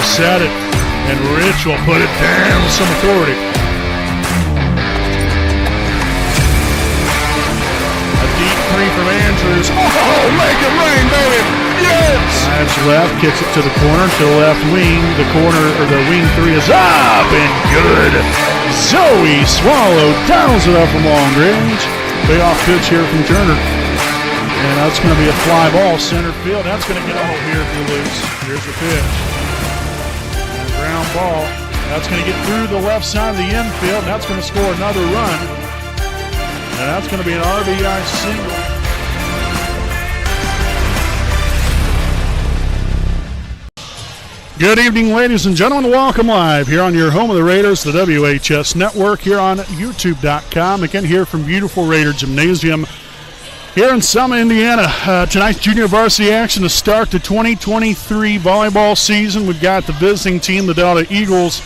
set it, and Rich will put it down with some authority. A deep three from Andrews. Oh, make it rain, baby! Yes! Drives left, kicks it to the corner, to the left wing. The corner, or the wing three is up and good. Zoe Swallow dials it up from long range. Payoff pitch here from Turner. And that's going to be a fly ball center field. That's going to get out here if you lose. Here's the pitch. And a ground ball. That's going to get through the left side of the infield. And that's going to score another run. And that's going to be an RBI single. Good evening, ladies and gentlemen. Welcome live here on your home of the Raiders, the WHS Network, here on YouTube.com. Again, here from beautiful Raider Gymnasium here in Selma, Indiana. Tonight's junior varsity action to start the 2023 volleyball season. We've got the visiting team, the Delta Eagles,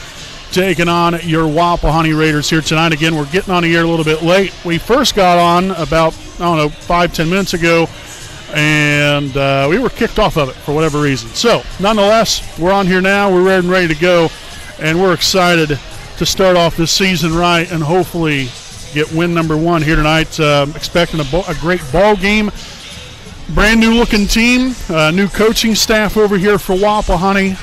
taking on your Wapahani Raiders here tonight. Again, we're getting on the air a little bit late. We first got on about, 5-10 minutes ago, and we were kicked off of it for whatever reason. So, nonetheless, we're on here now. We're ready to go, and we're excited to start off this season right and hopefully get win number one here tonight. Expecting a great ball game. Brand new looking team, new coaching staff over here for Wapahani.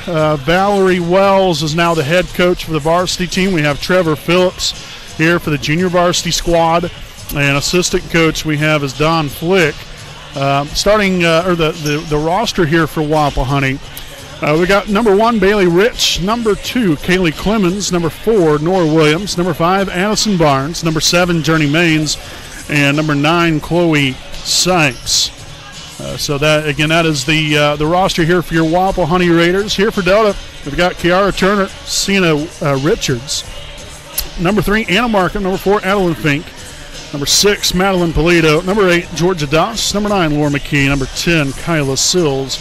Valerie Wells is now the head coach for the varsity team. We have Trevor Phillips here for the junior varsity squad, and assistant coach we have is Don Flick. Starting the roster here for Wapahani. We got number 1, Bailey Rich. Number 2, Kaylee Clemens. Number 4, Nora Williams. Number 5, Addison Barnes. Number 7, Journey Maines. And number 9, Chloe Sykes. So that is the roster here for your Wapahani Raiders. Here for Delta, we've got Kiara Turner, Sienna Richards. Number 3, Anna Markham. Number 4, Adeline Fink. Number 6, Madeline Polito. Number 8, Georgia Doss. Number 9, Laura McKee. Number 10, Kyla Sills.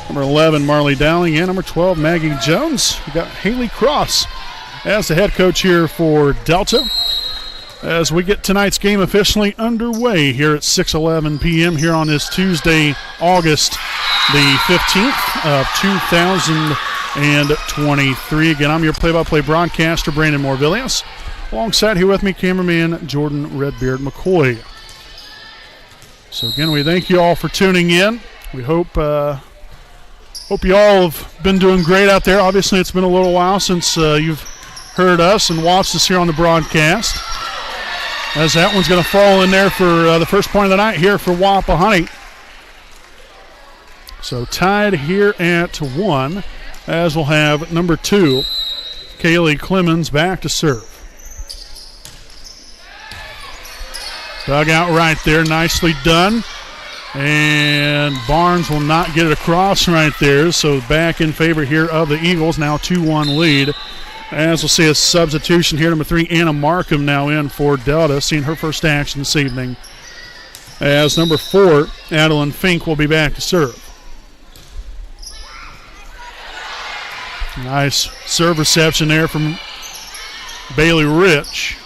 Number 11, Marley Dowling. And number 12, Maggie Jones. We got Haley Cross as the head coach here for Delta. As we get tonight's game officially underway here at 6:11 p.m. here on this Tuesday, August the 15th of 2023. Again, I'm your play-by-play broadcaster, Brandon Morvillius. Alongside here with me, cameraman Jordan Redbeard McCoy. So again, we thank you all for tuning in. We hope you all have been doing great out there. Obviously, it's been a little while since you've heard us and watched us here on the broadcast. As that one's going to fall in there for the first point of the night here for Wapahani. So tied here at 1, as we'll have number 2, Kaylee Clemens, back to serve. Dug out right there, nicely done. And Barnes will not get it across right there, so back in favor here of the Eagles, now 2-1 lead. As we'll see a substitution here, number 3, Anna Markham now in for Delta, seeing her first action this evening. As number 4, Adeline Fink will be back to serve. Nice serve reception there from Bailey Rich.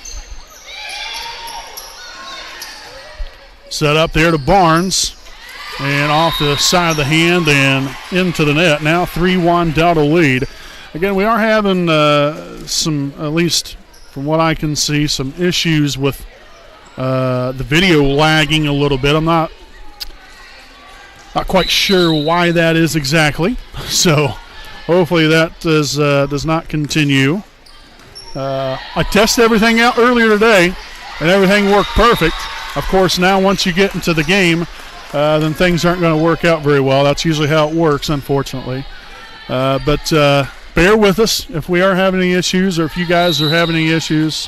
Set up there to Barnes. And off the side of the hand and into the net. Now 3-1 Delta lead. Again, we are having some, at least from what I can see, some issues with the video lagging a little bit. I'm not quite sure why that is exactly. So hopefully that does not continue. I tested everything out earlier today, and everything worked perfect. Of course, now once you get into the game, then things aren't going to work out very well. That's usually how it works, unfortunately. But bear with us if we are having any issues, or if you guys are having any issues.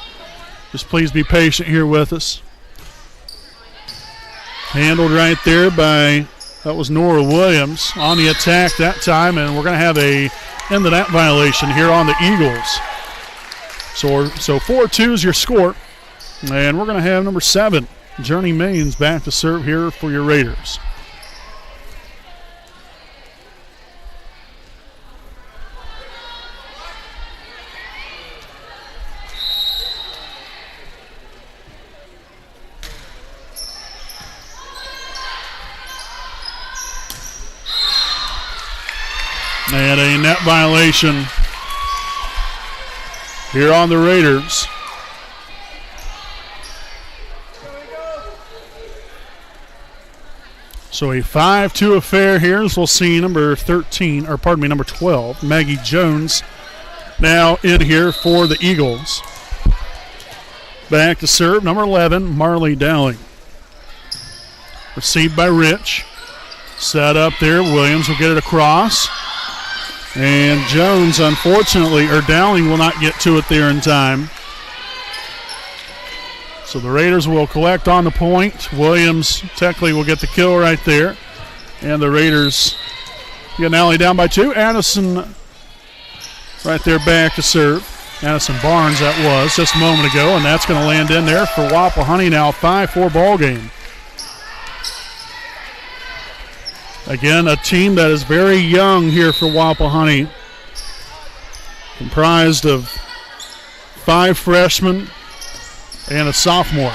Just please be patient here with us. Handled right there by, that was Nora Williams on the attack that time, and we're going to have a end-of-net violation here on the Eagles. So 4-2 is your score, and we're going to have number 7, Journey Maines, back to serve here for your Raiders. And a net violation here on the Raiders. So a 5-2 affair here, as we'll see number 12, Maggie Jones, now in here for the Eagles. Back to serve, number 11, Marley Dowling. Received by Rich. Set up there, Williams will get it across. And Jones, unfortunately, or Dowling will not get to it there in time. So the Raiders will collect on the point. Williams technically will get the kill right there. And the Raiders get an alley down by 2. Addison right there back to serve. Addison Barnes that was just a moment ago, and that's going to land in there for Wapahani now. 5-4 ball game. Again, a team that is very young here for Wapahani, comprised of 5 freshmen and a sophomore.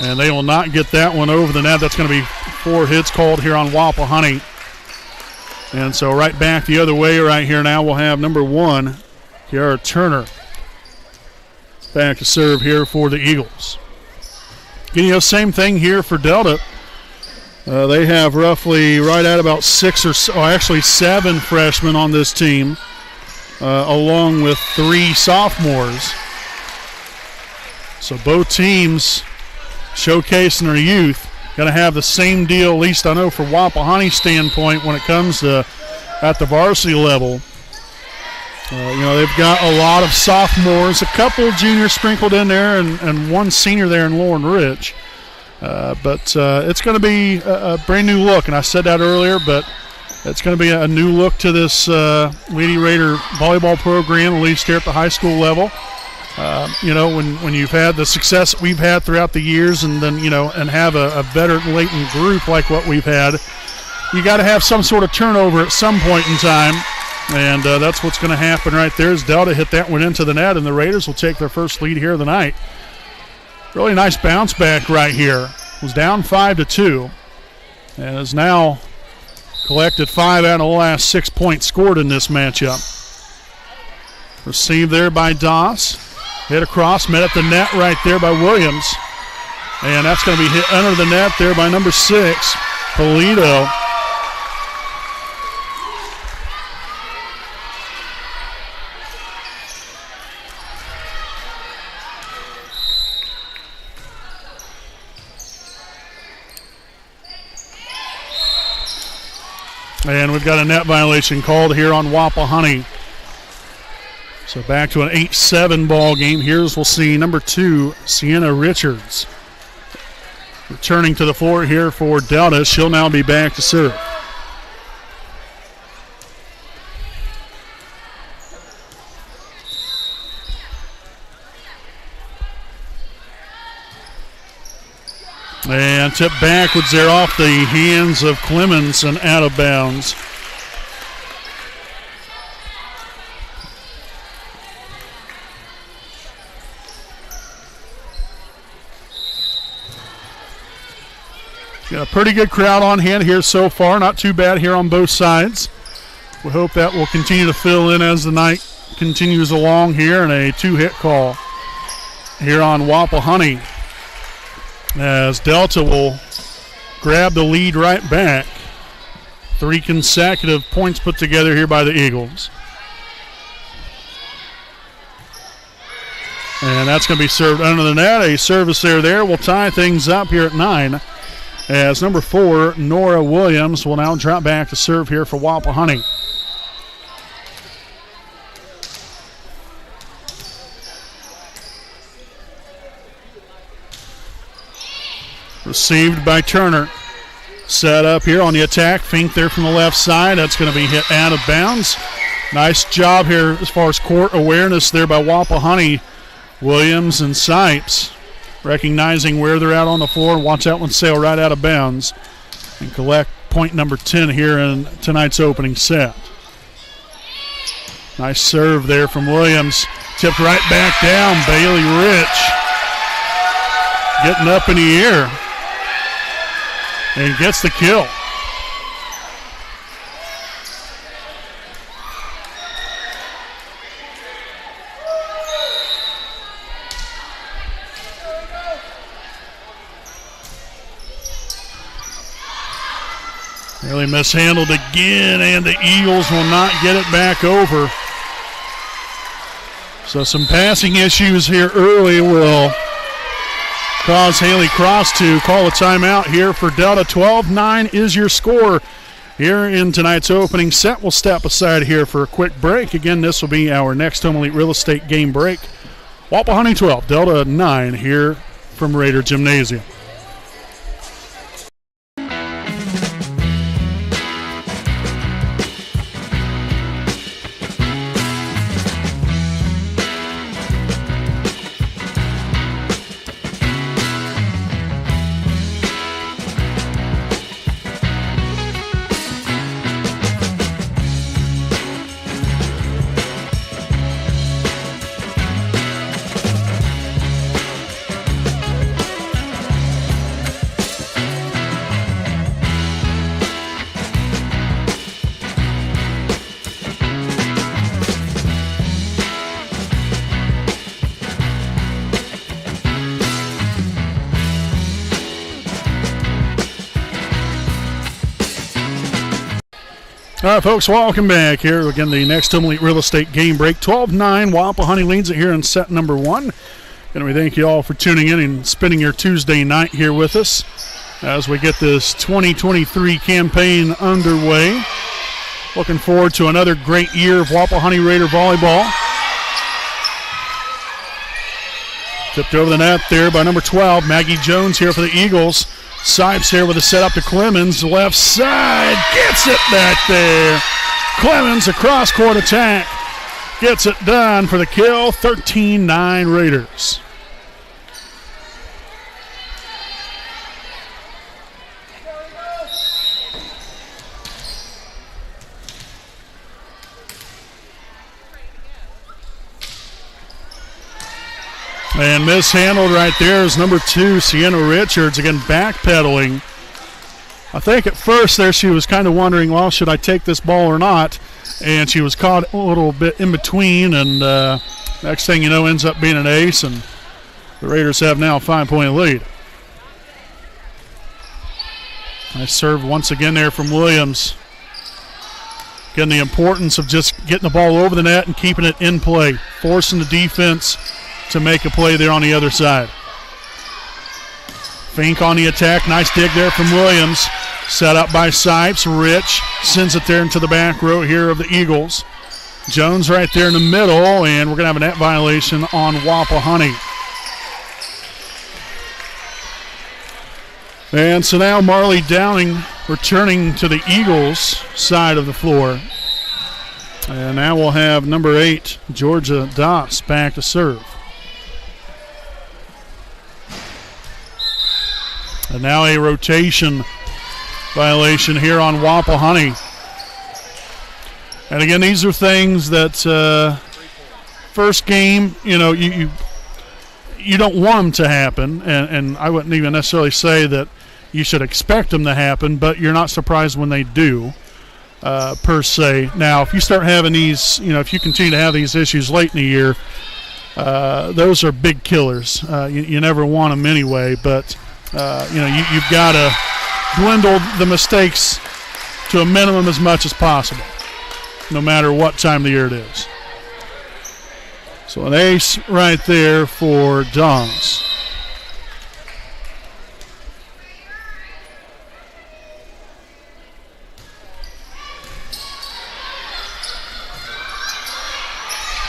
And they will not get that one over the net. That's going to be 4 hits called here on Wapahani. And so right back the other way right here now, we'll have number 1, Kiara Turner, back to serve here for the Eagles. Same thing here for Delta. They have roughly right at about 7 freshmen on this team, along with 3 sophomores. So both teams showcasing their youth. Going to have the same deal, at least I know for Wapahani's standpoint, when it comes to at the varsity level. They've got a lot of sophomores, a couple juniors sprinkled in there, and 1 senior there in Lauren Rich. But it's going to be a brand new look, and I said that earlier, but it's going to be a new look to this Lady Raider volleyball program, at least here at the high school level. When you've had the success that we've had throughout the years, and then, and have a veteran latent group like what we've had, you got to have some sort of turnover at some point in time. And that's what's going to happen right there as Delta hit that one into the net, and the Raiders will take their first lead here of the night. Really nice bounce back right here. Was down 5-2 and has now collected 5 out of the last 6 points scored in this matchup. Received there by Doss. Hit across, met at the net right there by Williams. And that's going to be hit under the net there by number 6, Polito. And we've got a net violation called here on Wapahani. So back to an 8-7 ball game. Here's we'll see number 2, Sienna Richards, returning to the floor here for Delta. She'll now be back to serve. And tip backwards there off the hands of Clemens and out of bounds. Got a pretty good crowd on hand here so far. Not too bad here on both sides. We hope that will continue to fill in as the night continues along here, and a 2-hit call here on Wapahani, as Delta will grab the lead right back. 3 consecutive points put together here by the Eagles. And that's going to be served under the net. A service there will tie things up here at 9, as number 4, Nora Williams, will now drop back to serve here for Wapahani. Received by Turner. Set up here on the attack. Fink there from the left side. That's going to be hit out of bounds. Nice job here as far as court awareness there by Wapahani. Williams and Sipes recognizing where they're at on the floor. Watch that one sail right out of bounds and collect point number 10 here in tonight's opening set. Nice serve there from Williams. Tipped right back down. Bailey Rich getting up in the air. and gets the kill. Really mishandled again, and the Eagles will not get it back over. So some passing issues here early will cause Haley Cross to call a timeout here for Delta. 12-9 is your score here in tonight's opening set. We'll step aside here for a quick break. Again, this will be our next Home Elite Real Estate game break. Wapahani 12, Delta 9 here from Raider Gymnasium. All right, folks, welcome back here. Again, the next Home Elite Real Estate game break. 12-9, Wapahani leads it here in set number one. And we thank you all for tuning in and spending your Tuesday night here with us as we get this 2023 campaign underway. Looking forward to another great year of Wapahani Raider volleyball. Tipped over the net there by number 12, Maggie Jones here for the Eagles. Sipes here with a setup to Clemens, left side, gets it back there. Clemens, a cross-court attack, gets it done for the kill, 13-9 Raiders. And mishandled right there is number 2, Sienna Richards, again backpedaling. I think at first there she was kind of wondering, well, should I take this ball or not? And she was caught a little bit in between, and next thing you know ends up being an ace, and the Raiders have now a 5-point lead. Nice serve once again there from Williams. Again, the importance of just getting the ball over the net and keeping it in play, forcing the defense to make a play there on the other side. Fink on the attack. Nice dig there from Williams. Set up by Sipes. Rich sends it there into the back row here of the Eagles. Jones right there in the middle, and we're going to have a net violation on Wapahani. And so now Marley Downing returning to the Eagles side of the floor. And now we'll have number 8, Georgia Doss, back to serve. And now a rotation violation here on Wapahani. And again, these are things that first game, you know, you don't want them to happen. And I wouldn't even necessarily say that you should expect them to happen, but you're not surprised when they do, per se. Now, if you start having these, you know, if you continue to have these issues late in the year, those are big killers. You never want them anyway, but you know, you've got to dwindle the mistakes to a minimum as much as possible, no matter what time of the year it is. So an ace right there for Dons.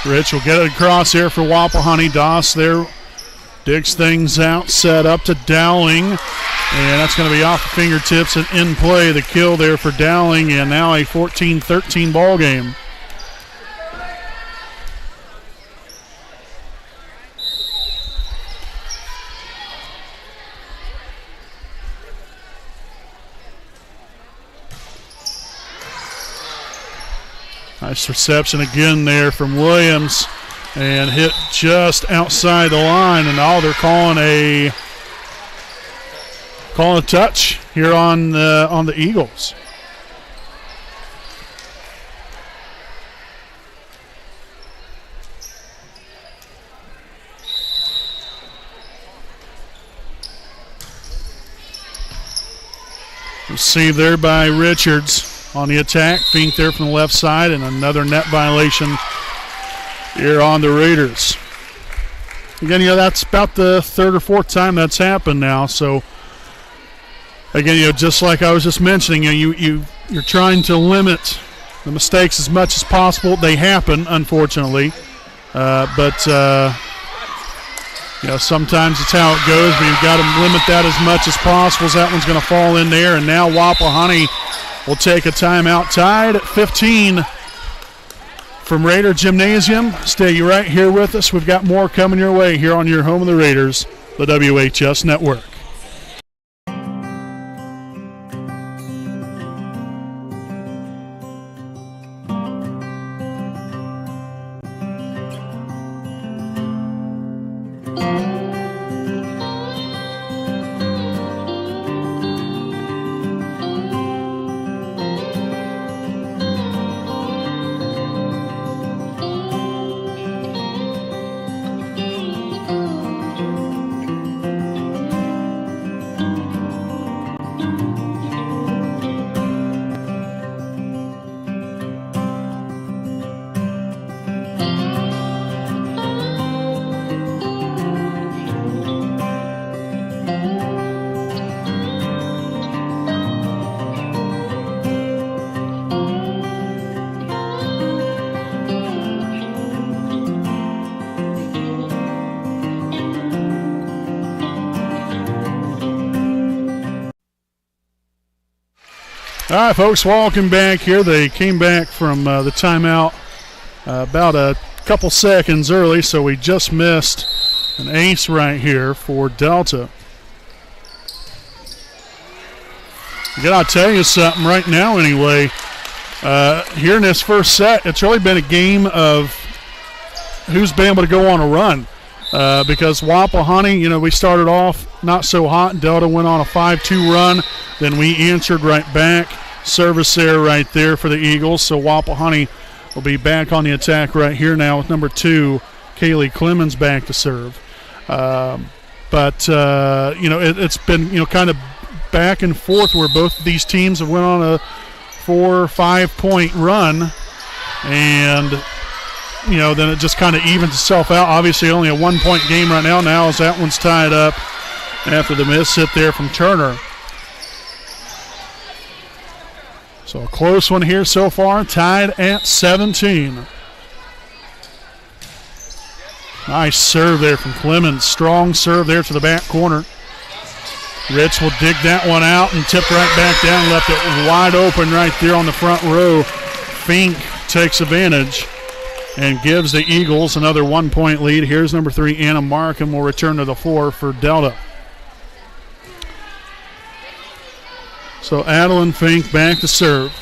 Rich will get it across here for Wapahani. Doss there digs things out, set up to Dowling, and that's going to be off the fingertips and in play. The kill there for Dowling, and now a 14-13 ball game. Nice reception again there from Williams, and hit just outside the line, and now they're calling a touch. here on the Eagles. Received there by Richards on the attack. Fink there from the left side, and another net violation here on the Raiders. Again, that's about the third or fourth time that's happened now. So, again, just like I was just mentioning, you're trying to limit the mistakes as much as possible. They happen, unfortunately, but sometimes it's how it goes. But you've got to limit that as much as possible. As that one's going to fall in there, and now Wapahani will take a timeout, tied at 15. From Raider Gymnasium, stay right here with us. We've got more coming your way here on your home of the Raiders, the WHS Network. All right, folks, welcome back here. They came back from the timeout about a couple seconds early, so we just missed an ace right here for Delta. Again, I'll tell you something right now anyway. Here in this first set, it's really been a game of who's been able to go on a run. Because Wapahani, we started off not so hot, and Delta went on a 5-2 run. Then we answered right back. Service there right there for the Eagles. So Wapahani will be back on the attack right here now with number 2, Kaylee Clemens, back to serve. It's been, kind of back and forth where both of these teams have went on a 4 or 5 point run. And then it just kind of evens itself out. Obviously only a 1 point game right now as that one's tied up after the miss hit there from Turner. So a close one here so far, tied at 17. Nice serve there from Clemens. Strong serve there to the back corner. Rich will dig that one out and tip right back down. Left it wide open right there on the front row. Fink takes advantage and gives the Eagles another 1 point lead. Here's number 3, Anna Markham, will return to the floor for Delta. So Adeline Fink back to serve.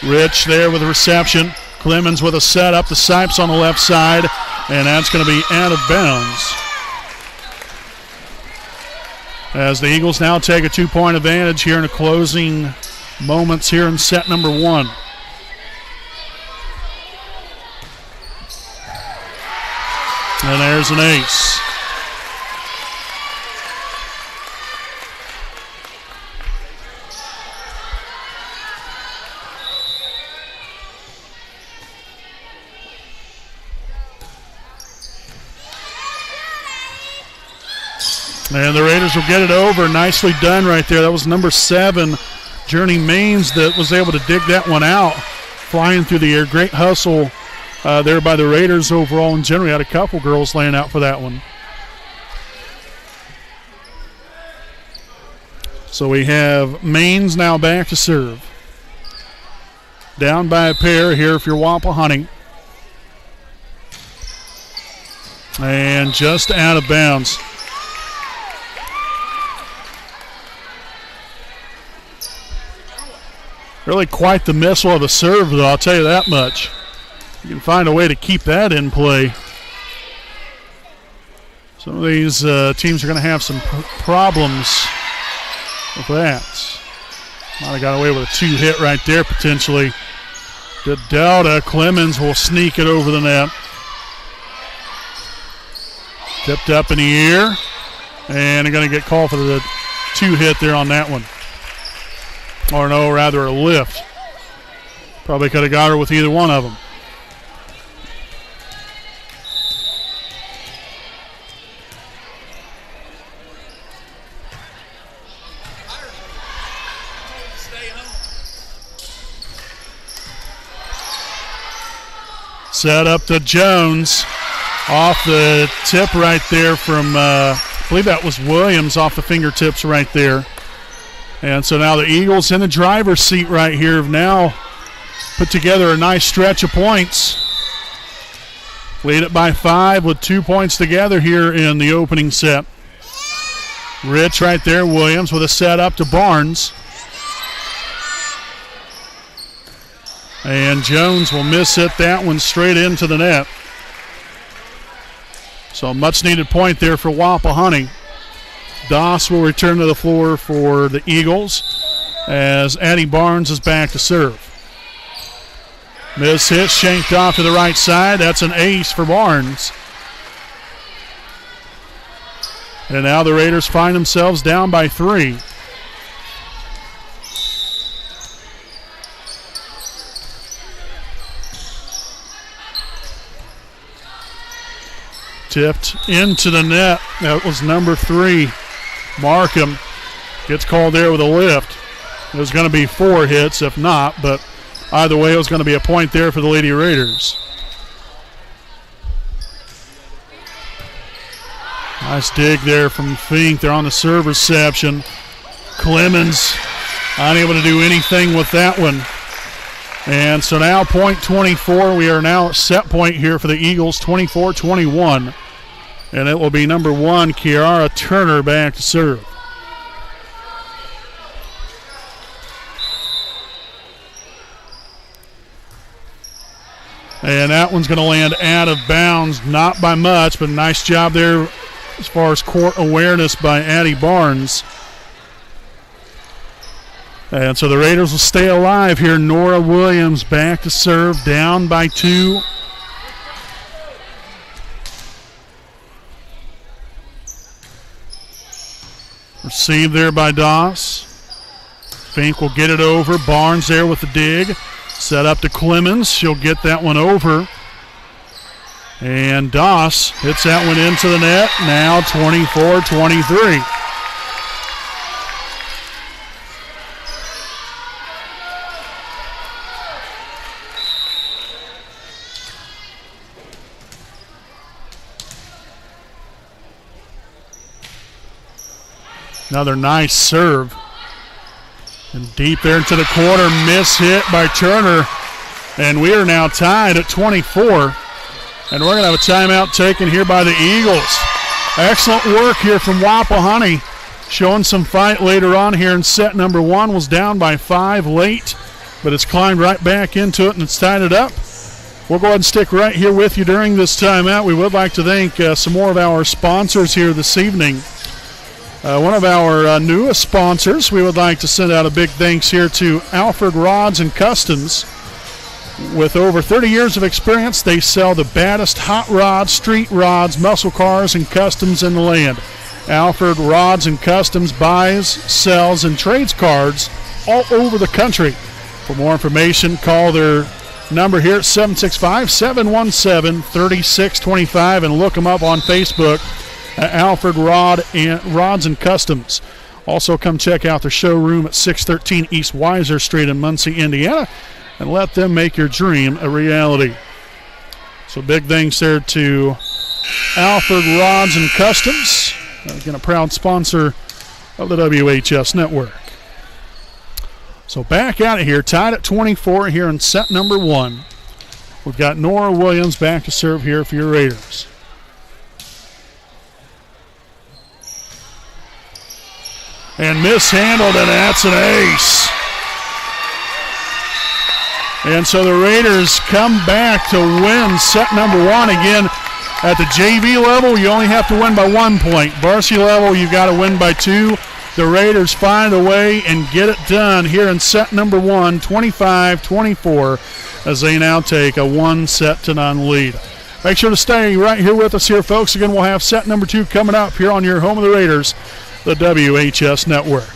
Rich there with a reception. Clemens with a set up to Sipes on the left side, and that's going to be out of bounds. As the Eagles now take a 2 point advantage here in the closing moments here in set number 1. And there's an ace. And the Raiders will get it over. Nicely done right there. That was number 7, Journey Maines, that was able to dig that one out. Flying through the air. Great hustle there by the Raiders overall in general. We had a couple girls laying out for that one. So we have Maines now back to serve. Down by a pair here if you're Wapahani. And just out of bounds. Really quite the missile of a serve, though, I'll tell you that much. You can find a way to keep that in play. Some of these teams are going to have some problems with that. Might have got away with a 2-hit right there potentially. Good delta. Clemens will sneak it over the net. Tipped up in the air. And they're going to get called for the 2-hit there on that one. Or no, rather a lift. Probably could have got her with either one of them. Set up to Jones. Off the tip right there from, I believe that was Williams off the fingertips right there. And so now the Eagles in the driver's seat right here have now put together a nice stretch of points. Lead it by 5 with 2 points together here in the opening set. Rich right there, Williams with a set up to Barnes. And Jones will miss it, that one straight into the net. So a much needed point there for Wapahani. Doss will return to the floor for the Eagles as Addie Barnes is back to serve. Miss hit, shanked off to the right side. That's an ace for Barnes. And now the Raiders find themselves down by 3. Tipped into the net. That was number 3. Markham gets called there with a lift. It was going to be 4 hits if not, but either way it was going to be a point there for the Lady Raiders. Nice dig there from Fink. They're on the serve reception. Clemens unable to do anything with that one. And so now point 24. We are now at set point here for the Eagles, 24-21. And it will be number 1, Kiara Turner, back to serve. And that one's going to land out of bounds, not by much, but a nice job there as far as court awareness by Addie Barnes. And so the Raiders will stay alive here. Nora Williams back to serve, down by 2. Received there by Doss. Fink will get it over. Barnes there with the dig. Set up to Clemens. She'll get that one over. And Doss hits that one into the net. Now 24-23. Another nice serve. And deep there into the corner, miss hit by Turner. And we are now tied at 24. And we're going to have a timeout taken here by the Eagles. Excellent work here from Wapahani. Showing some fight later on here in set number 1. Was down by 5 late, but it's climbed right back into it and it's tied it up. We'll go ahead and stick right here with you during this timeout. We would like to thank some more of our sponsors here this evening. One of our newest sponsors, we would like to send out a big thanks here to Alfred Rods and Customs. With over 30 years of experience, they sell the baddest hot rods, street rods, muscle cars, and customs in the land. Alfred Rods and Customs buys, sells, and trades cards all over the country. For more information, call their number here at 765-717-3625 and look them up on Facebook. Alfred Rods and Customs. Also, come check out their showroom at 613 East Weiser Street in Muncie, Indiana, and let them make your dream a reality. So big thanks there to Alfred Rods and Customs, again a proud sponsor of the WHS Network. So back out of here, tied at 24 here in set number 1. We've got Nora Williams back to serve here for your Raiders. And mishandled, and that's an ace. And so the Raiders come back to win set number 1 again. At the JV level, you only have to win by 1 point. Varsity level, you've got to win by 2. The Raiders find a way and get it done here in set number 1, 25-24, as they now take a 1-set-to-none lead. Make sure to stay right here with us here, folks. Again, we'll have set number 2 coming up here on your home of the Raiders, the WHS Network.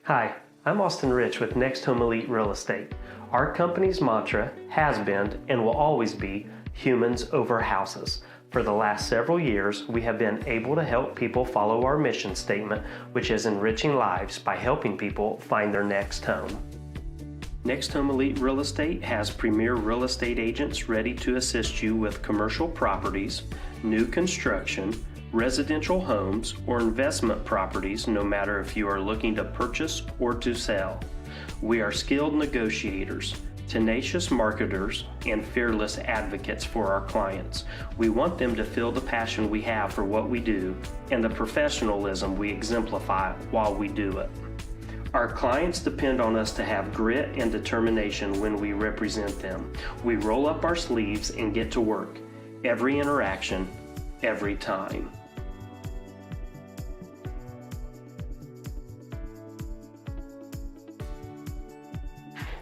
Hi, I'm Austin Rich with Next Home Elite Real Estate. Our company's mantra has been and will always be humans over houses. For the last several years, we have been able to help people follow our mission statement, which is enriching lives by helping people find their next home. Next Home Elite Real Estate has premier real estate agents ready to assist you with commercial properties, new construction, residential homes, or investment properties, no matter if you are looking to purchase or to sell. We are skilled negotiators, tenacious marketers, and fearless advocates for our clients. We want them to feel the passion we have for what we do and the professionalism we exemplify while we do it. Our clients depend on us to have grit and determination when we represent them. We roll up our sleeves and get to work. Every interaction, every time.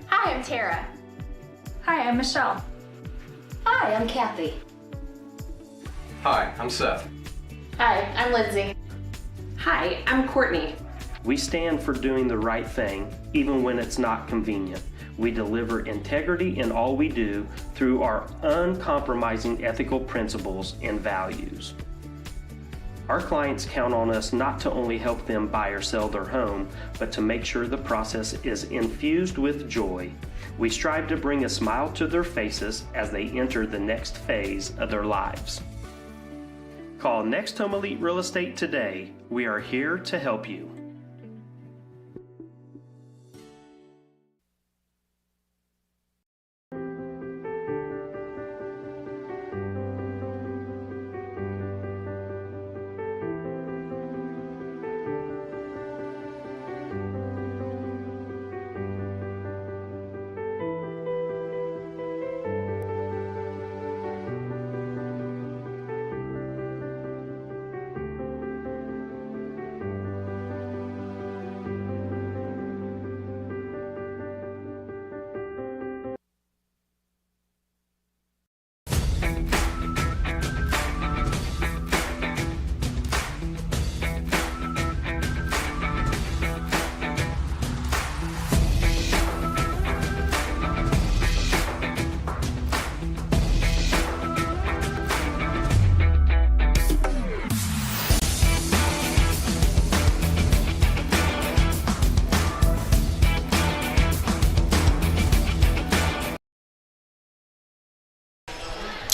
Hi, I'm Tara. Hi, I'm Michelle. Hi, I'm Kathy. Hi, I'm Seth. Hi, I'm Lindsay. Hi, I'm Courtney. We stand for doing the right thing, even when it's not convenient. We deliver integrity in all we do through our uncompromising ethical principles and values. Our clients count on us not to only help them buy or sell their home, but to make sure the process is infused with joy. We strive to bring a smile to their faces as they enter the next phase of their lives. Call Next Home Elite Real Estate today. We are here to help you.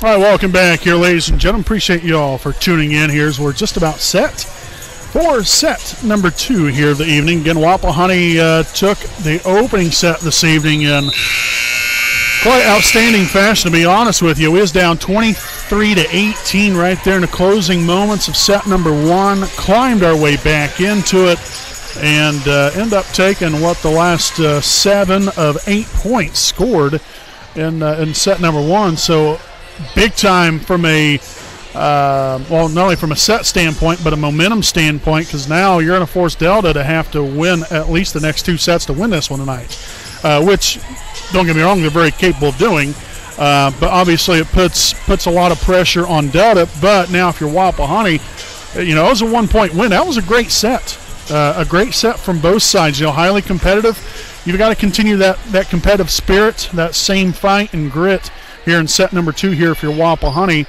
All right, welcome back here, ladies and gentlemen. Appreciate you all for tuning in here as we're just about set for set number 2 here of the evening. Again, Wapahani took the opening set this evening in quite outstanding fashion, to be honest with you. We was down 23-18 right there in the closing moments of set number 1. Climbed our way back into it and end up taking what the last 7 of 8 points scored in set number 1. So big time from a well, not only from a set standpoint, but a momentum standpoint, because now you're going to force Delta to have to win at least the next 2 sets to win this one tonight, which, don't get me wrong, they're very capable of doing, but obviously it puts a lot of pressure on Delta. But now if you're Wapahani, you know, it was a 1-point win. That was a great set from both sides, you know, highly competitive. You've got to continue that competitive spirit, that same fight and grit here in set number 2 here if you're Wapahani,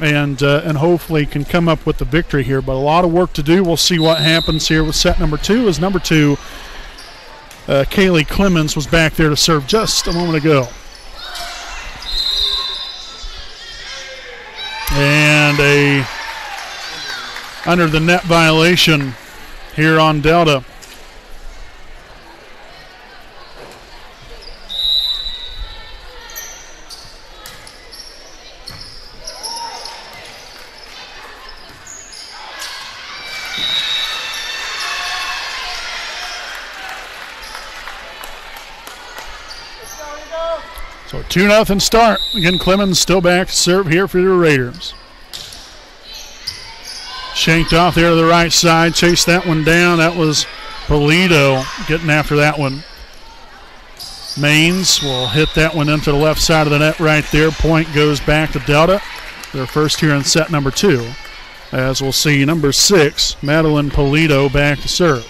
and hopefully can come up with the victory here. But a lot of work to do. We'll see what happens here with set number 2, as number 2, Kaylee Clemens, was back there to serve just a moment ago. And a under the net violation here on Delta. So 2-0 start. Again, Clemens still back to serve here for the Raiders. Shanked off there to the right side. Chased that one down. That was Polito getting after that one. Maines will hit that one into the left side of the net right there. Point goes back to Delta. Their first here in set number 2. As we'll see number 6, Madeline Polito, back to serve.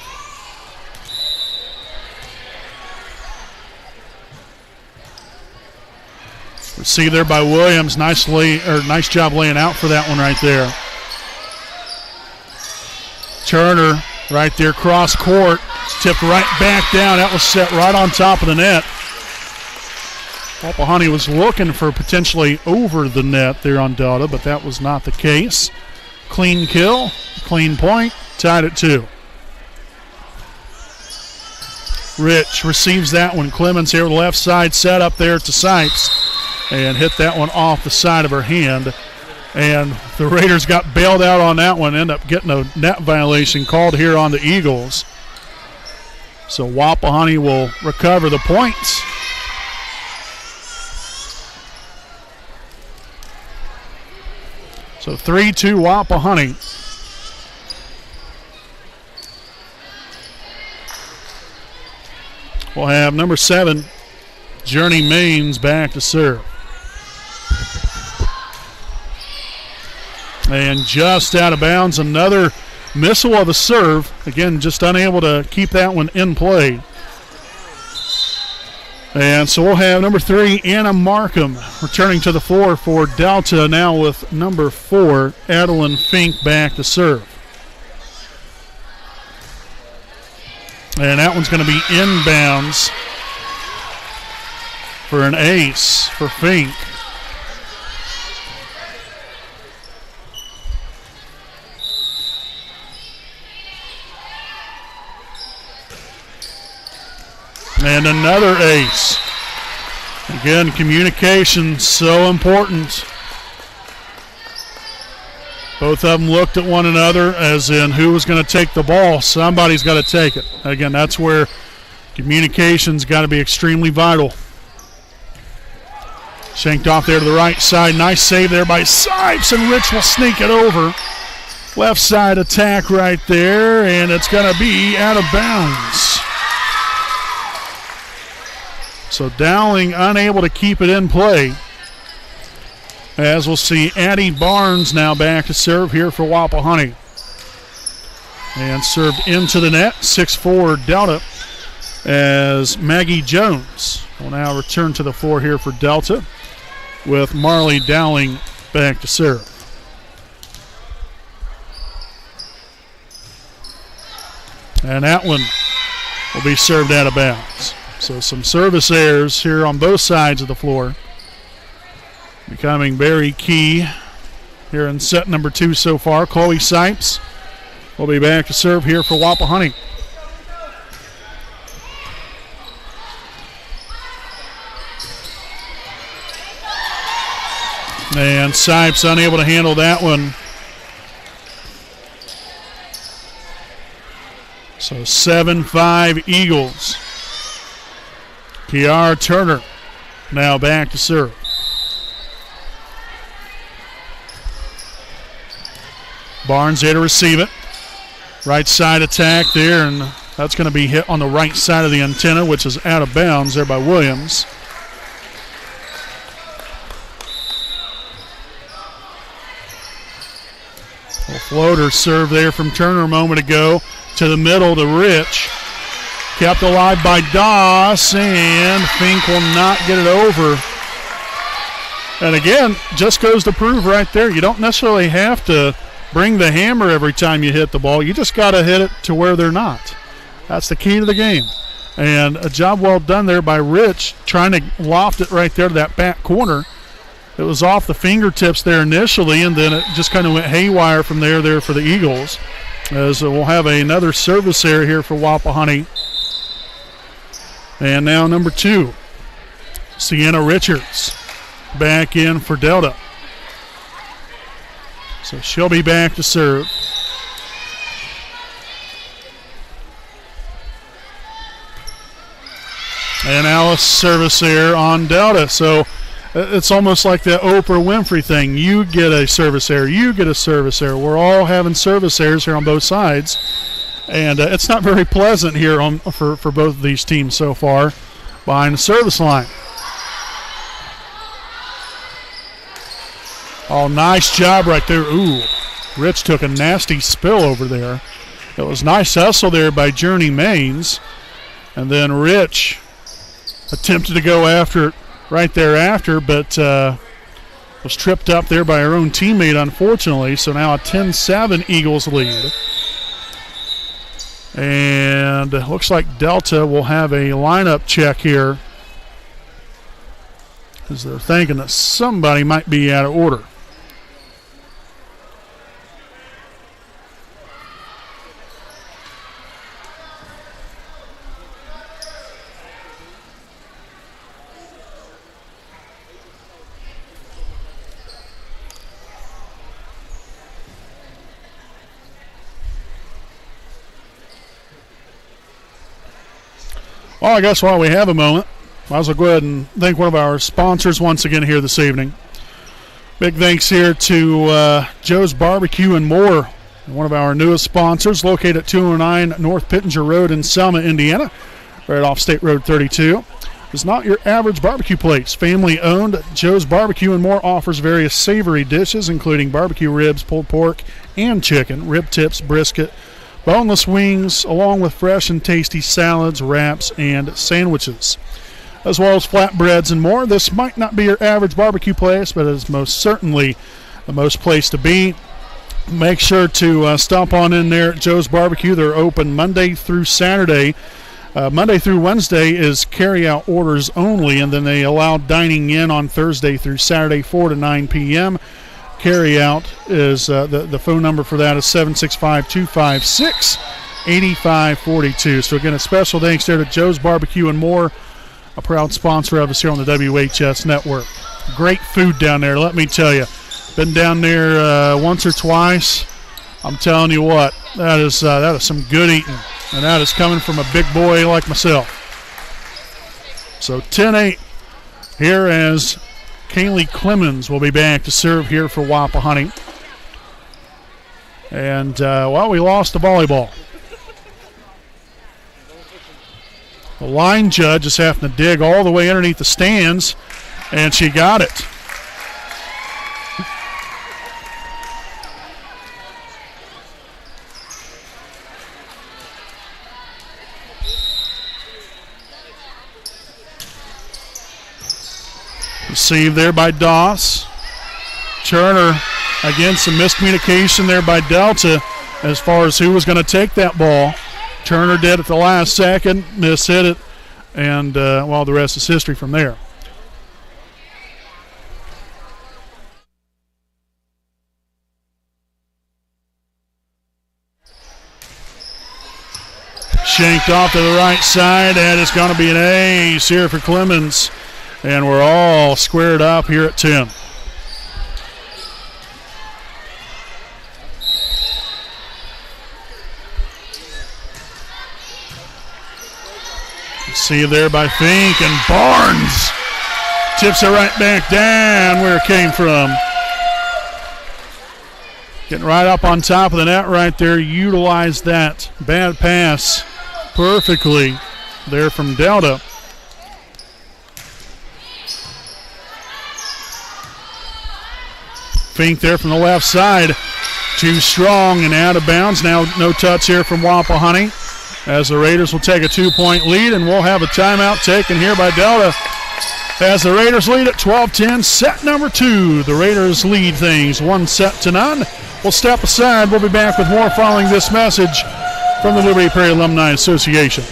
Received there by Williams. Nice job laying out for that one right there. Turner right there, cross court, tipped right back down. That was set right on top of the net. Wapahani was looking for potentially over the net there on Delta, but that was not the case. Clean kill, clean point, tied at 2. Rich receives that one. Clemens here on the left side, set up there to Sipes, and hit that one off the side of her hand. And the Raiders got bailed out on that one, end up getting a net violation called here on the Eagles. So Wapahani will recover the points. So 3-2 Wapahani. We'll have number 7, Journey Maines, back to serve. And just out of bounds, another missile of a serve. Again, just unable to keep that one in play. And so we'll have number 3, Anna Markham, returning to the floor for Delta, now with number 4, Adeline Fink, back to serve. And that one's going to be inbounds for an ace for Fink. And another ace. Again, communication so important. Both of them looked at one another as in who was going to take the ball. Somebody's got to take it. Again, that's where communication's got to be extremely vital. Shanked off there to the right side. Nice save there by Sipes, and Rich will sneak it over. Left side attack right there, and it's going to be out of bounds. So Dowling unable to keep it in play. As we'll see Addie Barnes now back to serve here for Wapahani. And served into the net, 6-4 Delta, as Maggie Jones will now return to the floor here for Delta with Marley Dowling back to serve. And that one will be served out of bounds. So some service errors here on both sides of the floor, becoming very key here in set number 2 so far. Chloe Sipes will be back to serve here for Wapahani. And Sipes unable to handle that one. So 7-5 Eagles. Kiara Turner now back to serve. Barnes there to receive it. Right side attack there, and that's going to be hit on the right side of the antenna, which is out of bounds there by Williams. A floater serve there from Turner a moment ago to the middle to Rich. Kept alive by Doss, and Fink will not get it over. And again, just goes to prove right there, you don't necessarily have to bring the hammer every time you hit the ball. You just got to hit it to where they're not. That's the key to the game. And a job well done there by Rich, trying to loft it right there to that back corner. It was off the fingertips there initially, and then it just kind of went haywire from there for the Eagles. As we'll have another service error here for Wapahani. And now number 2, Sienna Richards, back in for Delta. So she'll be back to serve. And Alice service error on Delta. So it's almost like the Oprah Winfrey thing. You get a service error. You get a service error. We're all having service errors here on both sides. And it's not very pleasant here for both of these teams so far behind the service line. Oh, nice job right there. Ooh, Rich took a nasty spill over there. It was nice hustle there by Journey Maines. And then Rich attempted to go after it right thereafter, but was tripped up there by her own teammate, unfortunately. So now a 10-7 Eagles lead. And it looks like Delta will have a lineup check here, because they're thinking that somebody might be out of order. Well, I guess while we have a moment, might as well go ahead and thank one of our sponsors once again here this evening. Big thanks here to Joe's Barbecue and More, one of our newest sponsors, located at 209 North Pittenger Road in Selma, Indiana, right off State Road 32. It's not your average barbecue place. Family owned, Joe's Barbecue and More offers various savory dishes, including barbecue ribs, pulled pork, and chicken, rib tips, brisket, boneless wings, along with fresh and tasty salads, wraps, and sandwiches, as well as flatbreads and more. This might not be your average barbecue place, but it is most certainly the most place to be. Make sure to stop on in there at Joe's Barbecue. They're open Monday through Saturday. Monday through Wednesday is carry-out orders only, and then they allow dining in on Thursday through Saturday, 4 to 9 p.m. Carry-out is the phone number for that is 765-256-8542. So, again, a special thanks there to Joe's Barbecue and More, a proud sponsor of us here on the WHS Network. Great food down there, let me tell you. Been down there once or twice. I'm telling you what, that is some good eating, and that is coming from a big boy like myself. So 10-8 here as Kaylee Clemens will be back to serve here for Wapahani. And, we lost the volleyball. The line judge is having to dig all the way underneath the stands, and she got it. Received there by Doss. Turner, again, some miscommunication there by Delta as far as who was going to take that ball. Turner did at the last second, mishit it, and the rest is history from there. Shanked off to the right side, and it's going to be an ace here for Clemens. And we're all squared up here at 10. See you there by Fink, and Barnes tips it right back down where it came from. Getting right up on top of the net right there. Utilized that bad pass perfectly there from Delta. Fink there from the left side. Too strong and out of bounds. Now no touch here from Wapahani, as the Raiders will take a 2-point lead, and we'll have a timeout taken here by Delta as the Raiders lead at 12-10. Set number 2. The Raiders lead things 1-0. We'll step aside. We'll be back with more following this message from the Liberty Prairie Alumni Association.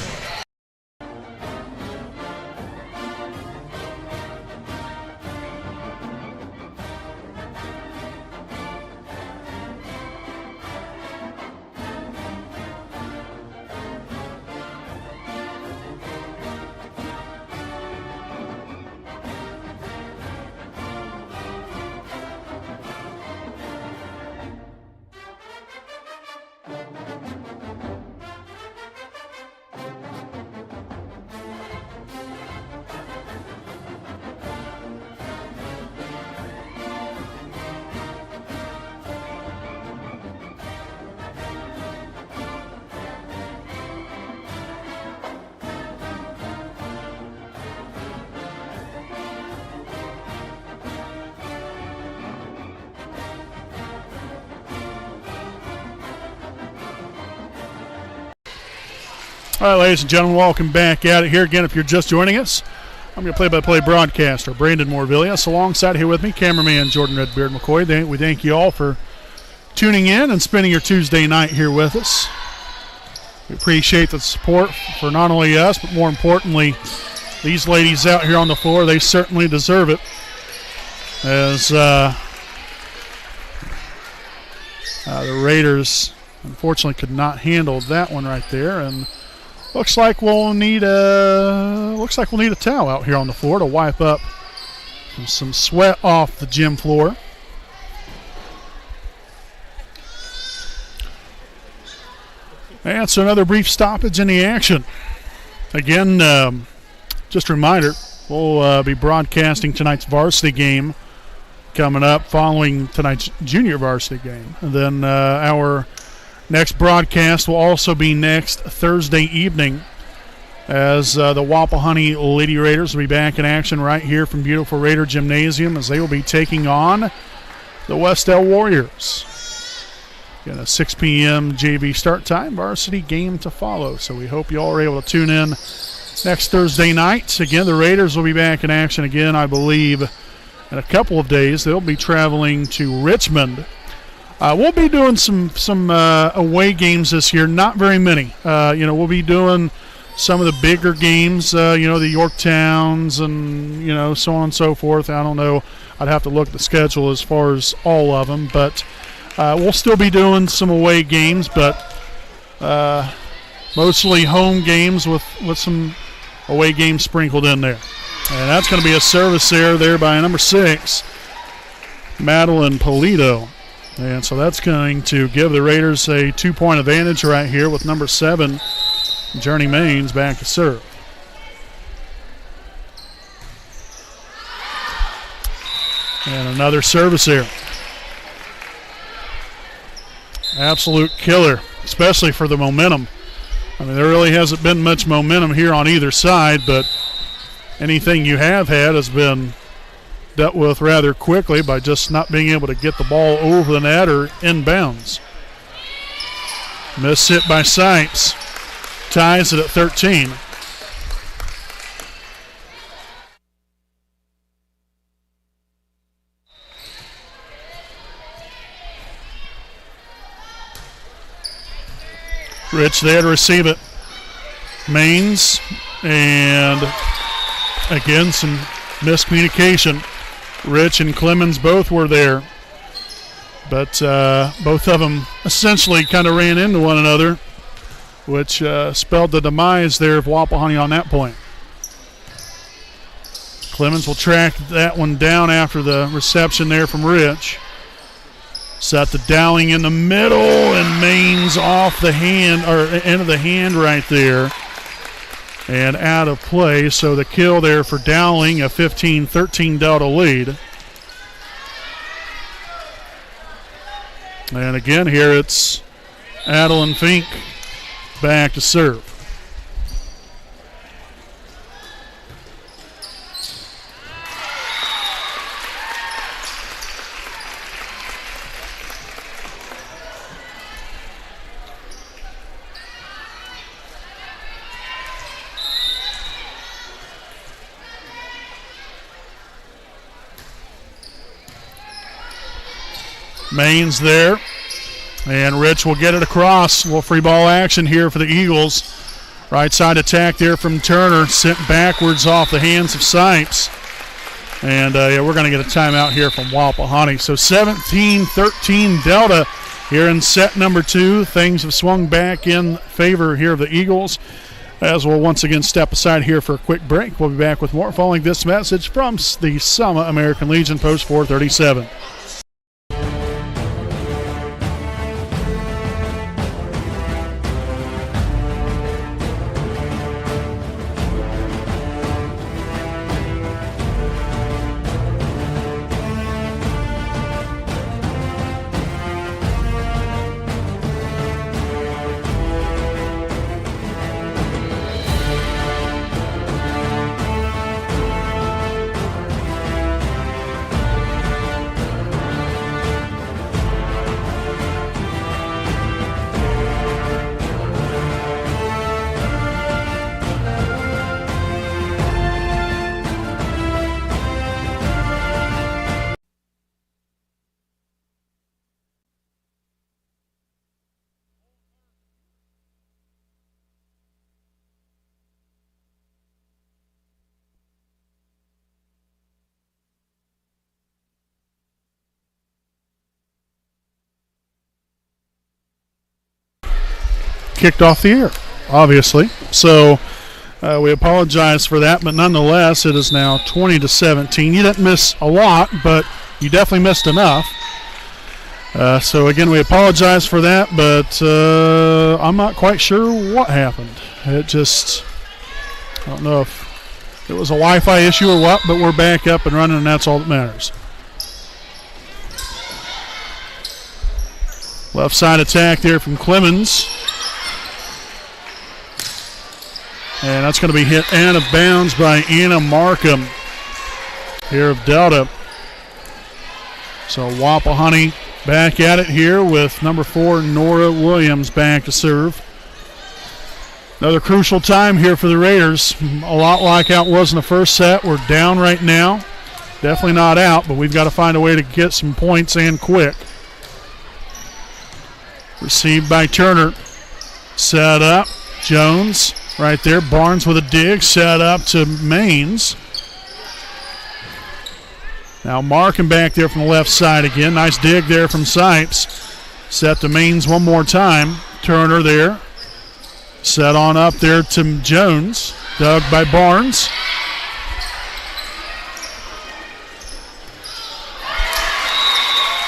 All right, ladies and gentlemen, welcome back at it here again. If you're just joining us, I'm your play-by-play broadcaster, Brandon Morvillius, alongside here with me, cameraman Jordan Redbeard McCoy. We thank you all for tuning in and spending your Tuesday night here with us. We appreciate the support for not only us, but more importantly, these ladies out here on the floor. They certainly deserve it, as the Raiders unfortunately could not handle that one right there, and looks like we'll need a towel out here on the floor to wipe up some sweat off the gym floor. And so another brief stoppage in the action. Again, just a reminder, we'll be broadcasting tonight's varsity game coming up following tonight's junior varsity game. And then our next broadcast will also be next Thursday evening, as the Wapahani Lady Raiders will be back in action right here from beautiful Raider Gymnasium, as they will be taking on the Westell Warriors. Again, a 6 p.m. JV start time, varsity game to follow. So we hope you all are able to tune in next Thursday night. Again, the Raiders will be back in action again, I believe, in a couple of days. They'll be traveling to Richmond. We'll be doing some away games this year, not very many. We'll be doing some of the bigger games, the Yorktowns and, so on and so forth. I don't know. I'd have to look at the schedule as far as all of them, but we'll still be doing some away games, but mostly home games with some away games sprinkled in there. And that's going to be a service there by number 6, Madeline Polito. And so that's going to give the Raiders a 2-point advantage right here with number 7, Journey Maines, back to serve. And another service here. Absolute killer, especially for the momentum. I mean, there really hasn't been much momentum here on either side, but anything you have had has been dealt with rather quickly by just not being able to get the ball over the net or inbounds. Missed hit by Sipes. Ties it at 13. Rich there to receive it. Maines, and again some miscommunication. Rich and Clemens both were there, but both of them essentially kind of ran into one another, which spelled the demise there of Wapahani on that point. Clemens will track that one down after the reception there from Rich. Set to Dowling in the middle, and Maines off the hand, or end of the hand right there, and out of play. So the kill there for Dowling, a 15-13 Delta lead. And again here it's Adeline Fink back to serve. Maines there, and Rich will get it across. A little free ball action here for the Eagles. Right side attack there from Turner, sent backwards off the hands of Sipes. And we're going to get a timeout here from Wapahani. So 17-13 Delta here in set number 2. Things have swung back in favor here of the Eagles, as we'll once again step aside here for a quick break. We'll be back with more following this message from the Selma American Legion, Post 437. kicked off the air, obviously. So we apologize for that, but nonetheless, it is now 20-17. You didn't miss a lot, but you definitely missed enough. So again, we apologize for that, but I'm not quite sure what happened. It just, I don't know if it was a Wi-Fi issue or what, but we're back up and running, and that's all that matters. Left side attack there from Clemens. And that's going to be hit out of bounds by Anna Markham here of Delta. So Wapahani back at it here with number 4, Nora Williams, back to serve. Another crucial time here for the Raiders. A lot like how it was in the first set. We're down right now. Definitely not out, but we've got to find a way to get some points and quick. Received by Turner. Set up. Jones right there. Barnes with a dig. Set up to Maines. Now Markham back there from the left side again. Nice dig there from Sipes. Set to Maines one more time. Turner there. Set on up there to Jones. Dug by Barnes.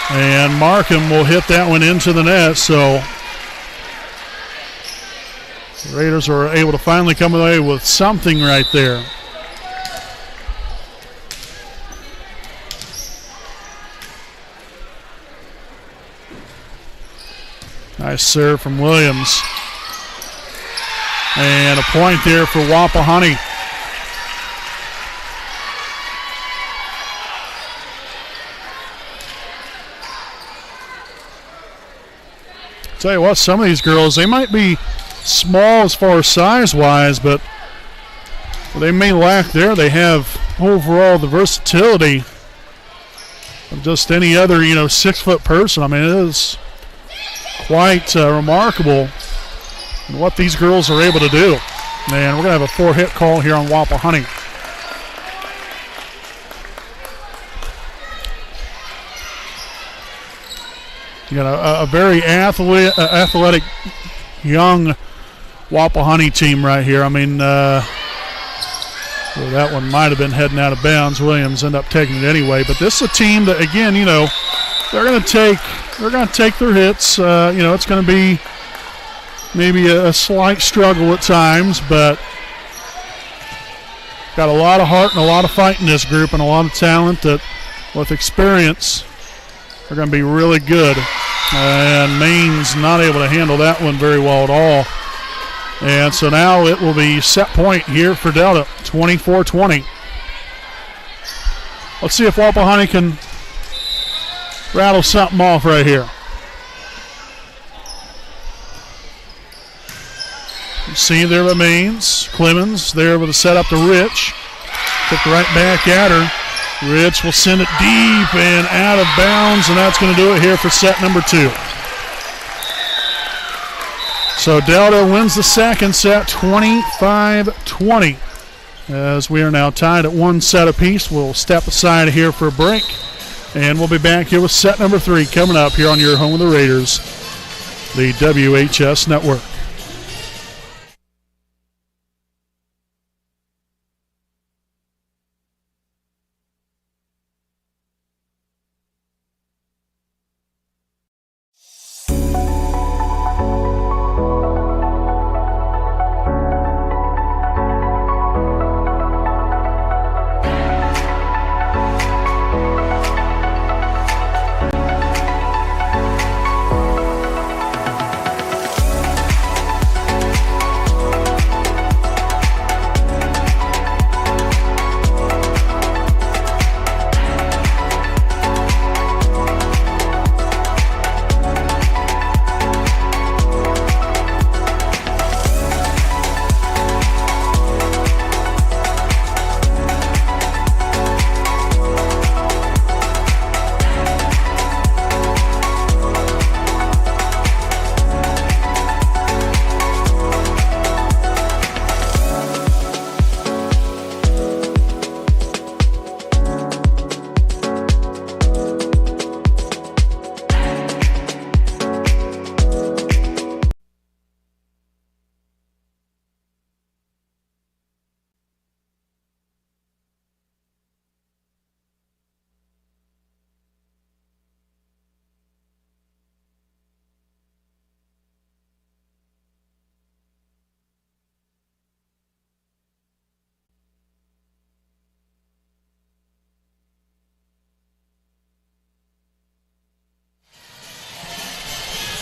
And Markham will hit that one into the net, so the Raiders are able to finally come away with something right there. Nice serve from Williams. And a point there for Wapahani. Tell you what, some of these girls, they might be small as far as size-wise, but they may lack there. They have overall the versatility of just any other, 6-foot person. I mean, it is quite remarkable what these girls are able to do. And we're going to have a 4-hit call here on Wapahani. You got a very athletic young Wapahani team right here. I mean, well, that one might have been heading out of bounds. Williams ended up taking it anyway. But this is a team that, again, they're going to take their hits. It's going to be maybe a slight struggle at times, but got a lot of heart and a lot of fight in this group, and a lot of talent that, with experience, are going to be really good. And Maine's not able to handle that one very well at all. And so now it will be set point here for Delta, 24-20. Let's see if Wapahani can rattle something off right here. See there by Maines. Clemens there with a setup to Rich. Took right back at her. Rich will send it deep and out of bounds, and that's going to do it here for set number 2. So Delta wins the second set, 25-20. As we are now tied at 1 set apiece, we'll step aside here for a break, and we'll be back here with set number 3 coming up here on your home of the Raiders, the WHS Network.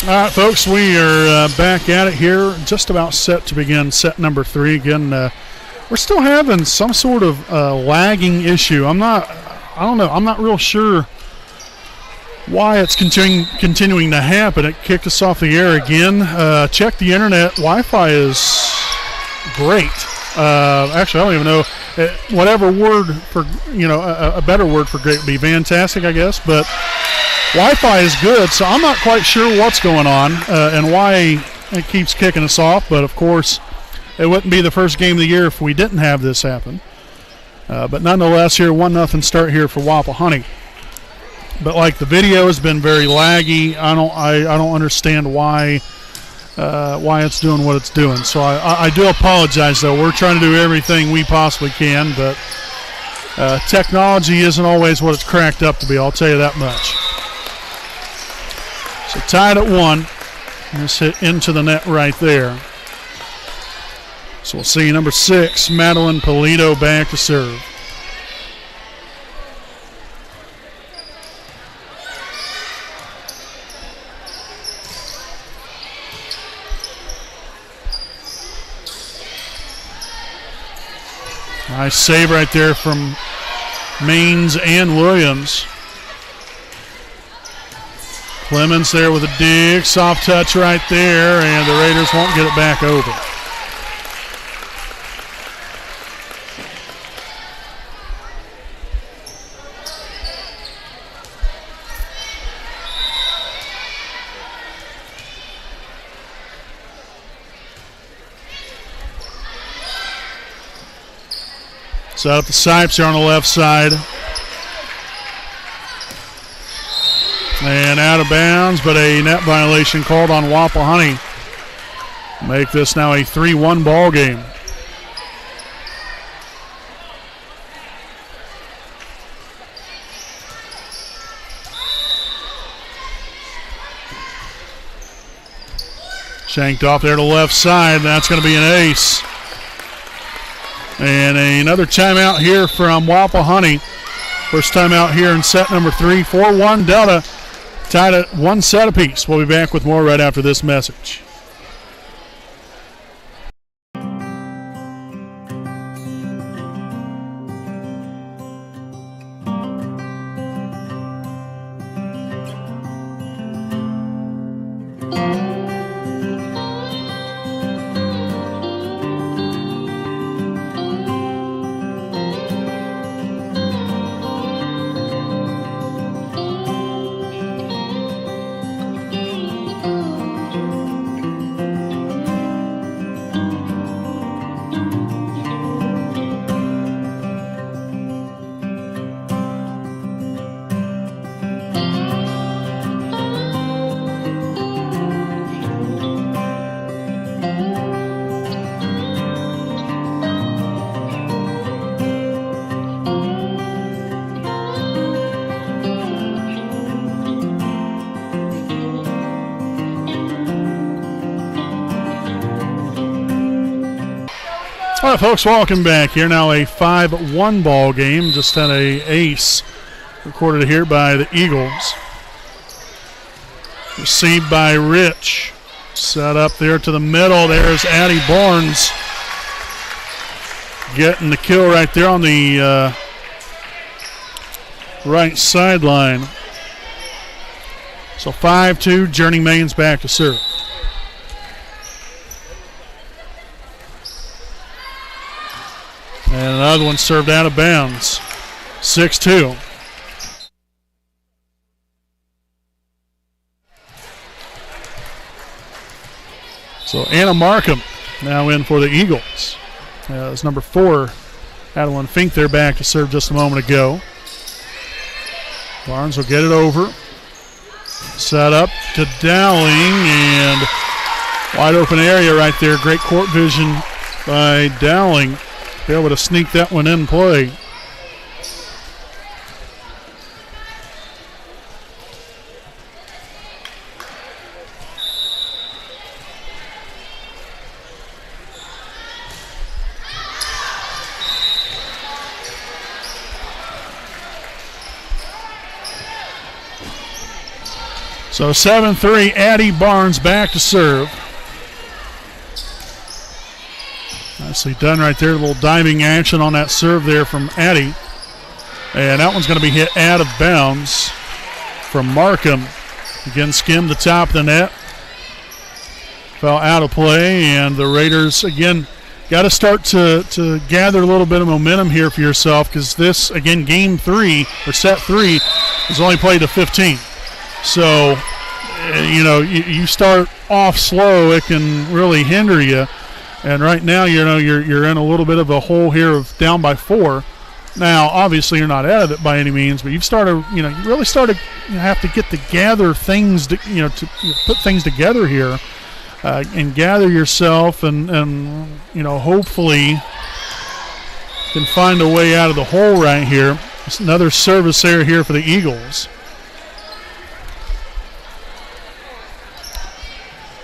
All right, folks, we are back at it here, just about set to begin set number 3. Again, we're still having some sort of lagging issue. I'm not real sure why it's continuing to happen. It kicked us off the air again. Check the internet. Wi-Fi is great. Actually, I don't even know whatever word for, a better word for great would be fantastic, I guess. But Wi-Fi is good, so I'm not quite sure what's going on and why it keeps kicking us off. But, of course, it wouldn't be the first game of the year if we didn't have this happen. But nonetheless, here 1-0 start here for Wapahani. But like the video has been very laggy. I don't understand why it's doing what it's doing. So I do apologize, though. We're trying to do everything we possibly can, but technology isn't always what it's cracked up to be. I'll tell you that much. So tied at 1. Just hit into the net right there. So we'll see number 6, Madeline Polito, back to serve. Nice save right there from Maines and Williams. Clemens there with a dig, soft touch right there, and the Raiders won't get it back over. Set up the Sipes here on the left side. And out of bounds, but a net violation called on Wapahani. Make this now a 3-1 ball game. Shanked off there to the left side. That's going to be an ace. And another timeout here from Wapahani. First timeout here in set number 3. 4-1 Delta. Tied at 1 set apiece. We'll be back with more right after this message. All right, folks, welcome back. Here now a 5-1 ball game. Just had a ace recorded here by the Eagles. Received by Rich. Set up there to the middle. There's Addie Barnes getting the kill right there on the right sideline. So 5-2, Journey Maines back to serve. And another one served out of bounds. 6-2. So Anna Markham now in for the Eagles. As number 4, Adeline Fink there back to serve just a moment ago. Barnes will get it over. Set up to Dowling, and wide open area right there. Great court vision by Dowling. Be able to sneak that one in play. So 7-3, Addie Barnes back to serve. Nicely done right there. A little diving action on that serve there from Addie. And that one's going to be hit out of bounds from Markham. Again, skimmed the top of the net. Fell out of play, and the Raiders, again, got to start to gather a little bit of momentum here for yourself, because this, again, game 3, or set 3, is only played to 15. So, you start off slow, it can really hinder you. And right now, you're in a little bit of a hole here of down by 4. Now, obviously, you're not out of it by any means, but you've started, you really started, have to get to gather things, to put things together here, and gather yourself, and hopefully can find a way out of the hole right here. It's another service error here for the Eagles.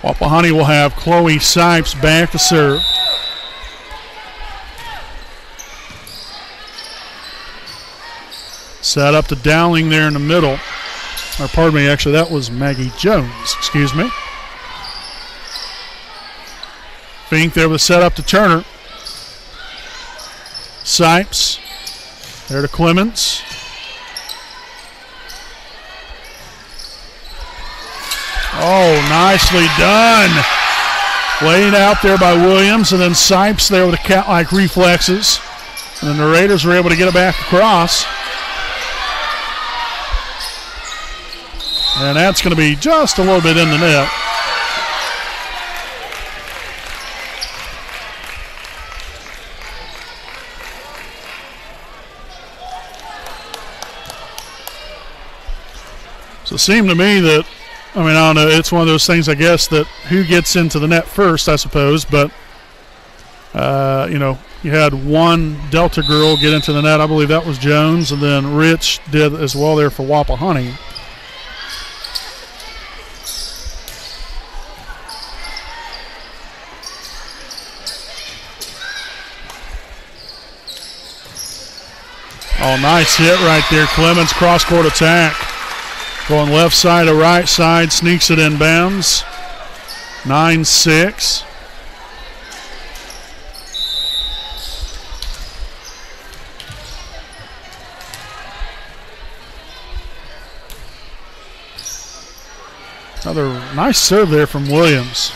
Wapahani will have Chloe Sipes back to serve. Set up to Dowling there in the middle. Or pardon me, actually that was Maggie Jones, excuse me. Fink there with a set up to Turner. Sipes there to Clements. Oh, nicely done. Laid out there by Williams, and then Sipes there with the cat-like reflexes. And then the Raiders were able to get it back across. And that's going to be just a little bit in the net. So it seemed to me that, I don't know, it's one of those things, I guess, that who gets into the net first, I suppose. But, you had one Delta girl get into the net. I believe that was Jones. And then Rich did as well there for Wapahani. Oh, nice hit right there. Clemens cross-court attack. Going left side to right side, sneaks it in bounds. 9-6. Another nice serve there from Williams.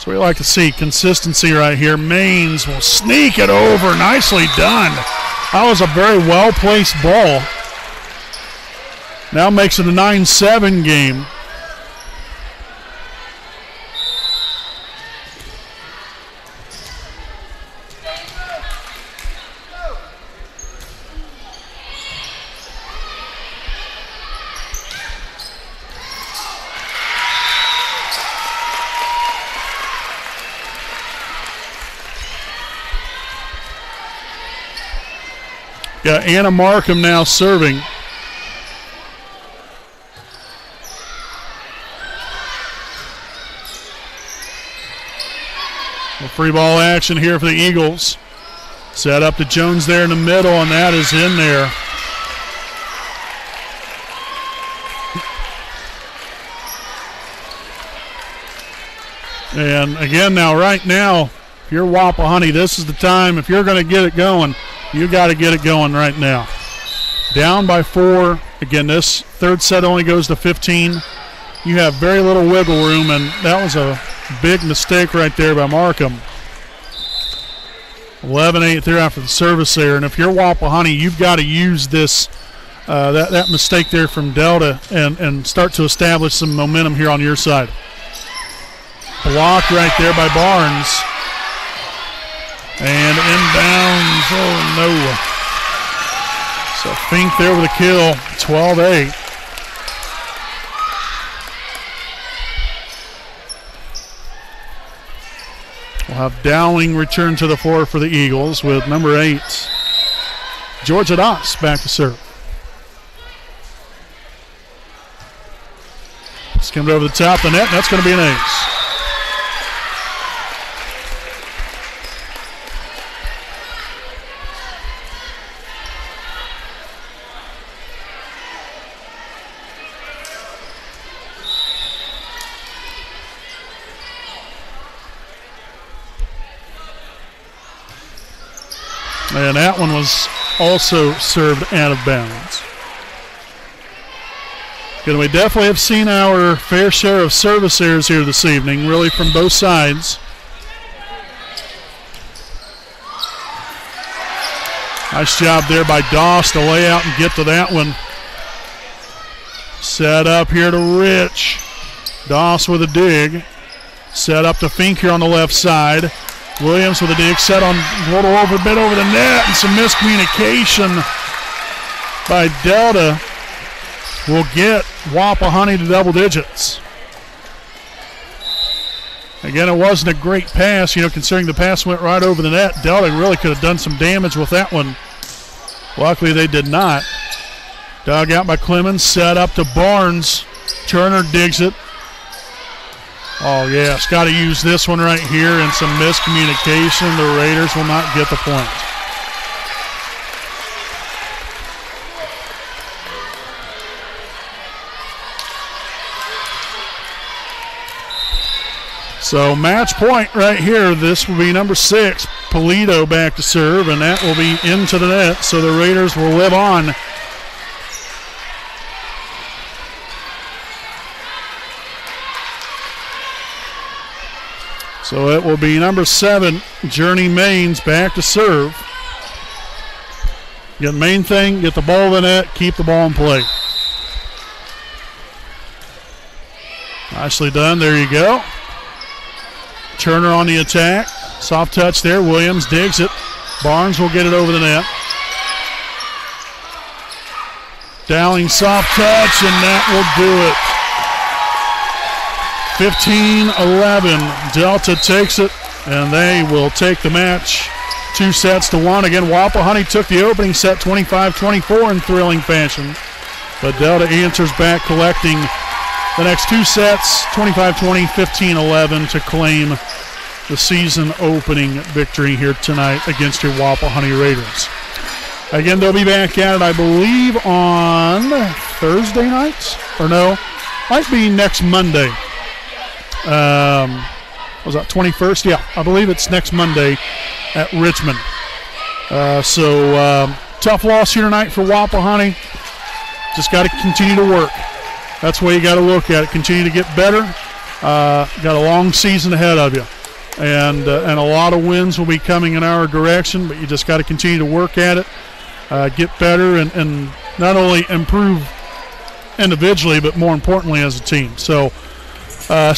So we like to see consistency right here. Maines will sneak it over. Nicely done. That was a very well-placed ball. Now makes it a 9-7 game. Got Anna Markham now serving. Free ball action here for the Eagles. Set up to Jones there in the middle, and that is in there. And again now, right now, if you're Wapahani, this is the time. If you're going to get it going, you got to get it going right now. Down by 4. Again, this third set only goes to 15. You have very little wiggle room, and that was a big mistake right there by Markham. 11-8 there after the service there. And if you're Wapahani, you've got to use this that mistake there from Delta and start to establish some momentum here on your side. Blocked right there by Barnes. And inbounds, oh no. So Fink there with a kill, 12-8. We'll have Dowling return to the floor for the Eagles with number 8, Georgia Doss back to serve. Skimmed over the top of the net, and that's going to be an ace. And that one was also served out of bounds. Good, we definitely have seen our fair share of service errors here this evening, really from both sides. Nice job there by Doss to lay out and get to that one. Set up here to Rich. Doss with a dig. Set up to Fink here on the left side. Williams with a dig, set on a little bit over the net, and some miscommunication by Delta will get Wapahani to double digits. Again, it wasn't a great pass, considering the pass went right over the net. Delta really could have done some damage with that one. Luckily, they did not. Dug out by Clemens, set up to Barnes. Turner digs it. Oh, yes, got to use this one right here, and some miscommunication. The Raiders will not get the point. So match point right here. This will be number 6, Polito back to serve, and that will be into the net, so the Raiders will live on. So it will be number 7, Journey Maines, back to serve. Get the main thing, get the ball in the net, keep the ball in play. Nicely done, there you go. Turner on the attack. Soft touch there, Williams digs it. Barnes will get it over the net. Dowling soft touch, and that will do it. 15-11, Delta takes it, and they will take the match 2-1. Again, Wapahani took the opening set 25-24 in thrilling fashion, but Delta answers back, collecting the next 2 sets, 25-20, 15-11, to claim the season opening victory here tonight against your Wapahani Raiders. Again, they'll be back at it, I believe, on Thursday nights, or no, might be next Monday. Was that 21st? Yeah, I believe it's next Monday at Richmond. So tough loss here tonight for Wapahani. Just got to continue to work. That's the way you got to look at it. Continue to get better. Got a long season ahead of you, and a lot of wins will be coming in our direction. But you just got to continue to work at it, get better, and not only improve individually, but more importantly as a team. So. I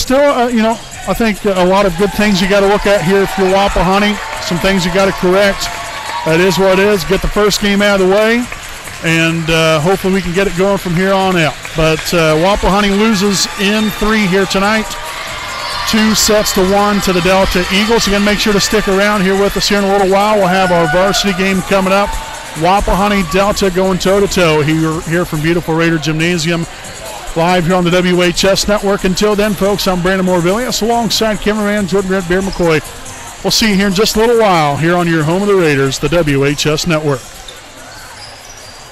think a lot of good things you got to look at here if you're Wapahani. Some things you got to correct. That is what it is. Get the first game out of the way, and hopefully we can get it going from here on out. But Wapahani loses in 3 here tonight. 2-1 to the Delta Eagles. Again, make sure to stick around here with us here in a little while. We'll have our varsity game coming up. Wapahani Delta going toe-to-toe here from beautiful Raider Gymnasium. Live here on the WHS Network. Until then, folks, I'm Brandon Morvillius alongside cameraman Jordan Red Bear McCoy. We'll see you here in just a little while here on your home of the Raiders, the WHS Network.